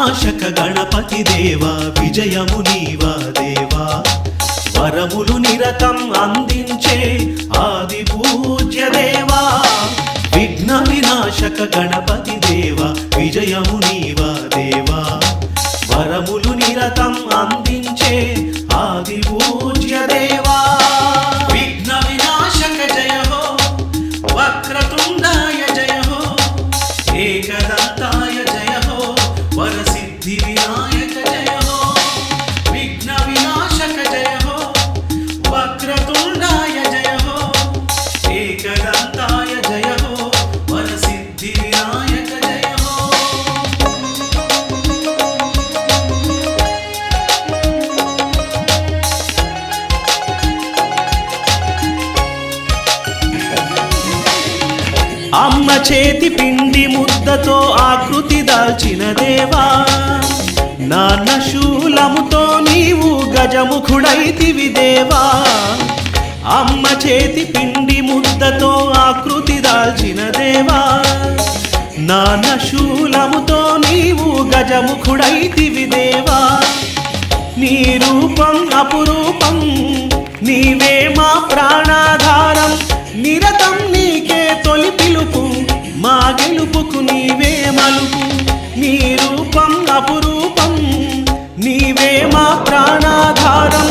వినాశక గణపతి దేవా విజయము నీవా దేవా వరములు నిరతం అందించే ఆది పూజ్య దేవా విఘ్న వినాశక గణపతి దేవా విజయము నీవా దేవా వరములు నిరతం అందించే ఆది పూజ్య దేవా విఘ్న వినాశక జయ హో వక్రతుండాయ జయ హో ఏకదంతాయ జయ హో వరసిద్ధి వినాయక జయ హో విఘ్న వినాశక జయ హో వక్రతుండాయ జయ హో ఏకదంతాయ జయ హో వరసిద్ధి వినాయక జయ హో అమ్మ చేతి పిండి ముద్దతో ఆకృతి దాల్చిన దేవా నాన్న శూలముతో నీవు గజముఖుడైతివి దేవా అమ్మ చేతి పిండి ముద్దతో ఆకృతి దాల్చిన దేవా నాన్న శూలముతో నీవు గజముఖుడైతివి దేవా నీ రూపం అపురూపం నీవే మా ప్రాణాధారం నిరతం నీకే తొలి పిలుపు మా గెలుపుకు నీవే మలుపు నీ రూపం అపురూపం నీవే మా ప్రాణాధారం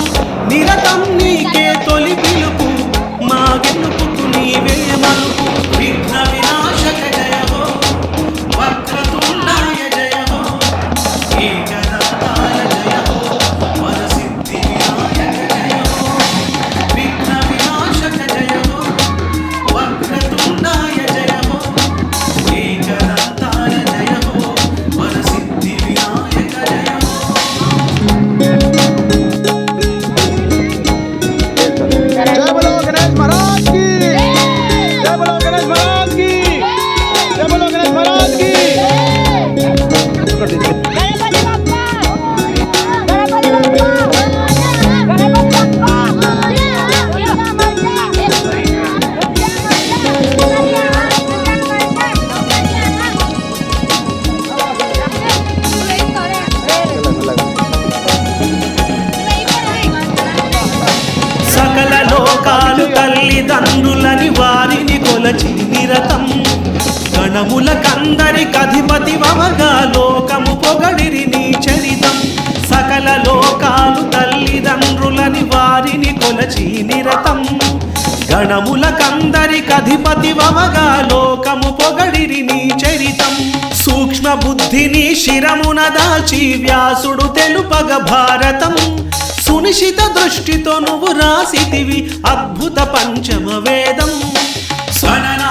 నిరతం నీకే తొలి పిలుపు మా గెలుపుకు నీవే మలుపు విఘ్న వినాశక జయ హో వక్రతుండాయ జయ హో ఏకదంతాయ జయ హో వరసిద్ధి వినాయక జయ హో విఘ్న వినాశక జయ హో వక్రతుండాయ జయ హో ఏకదంతాయ జయ హో వరసిద్ధి వినాయక జయ హో जय बोलो गणेश महाराज की जय बोलो गणेश महाराज की जय बोलो गणेश महाराज की गणपति बाप्पा गणपति సకల లోకాలు తల్లిదండ్రులని వారిని కొలచి నిరతం గణములకందరికధిపతి వమగా లోకము పొగడిరి నీ చరితం సకల లోకాలు తల్లిదండ్రులని వారిని కొలచి నిరతం గణములకందరికధిపతి వమగా లోకము పొగడిరి నీ చరితం సూక్ష్మ బుద్ధిని శిరమున దాల్చి వ్యాసుడు తెలుపగ భారతం సునిశిత దృష్టితో నువ్వు రాసితివి అద్భుత పంచమ వేదం సననా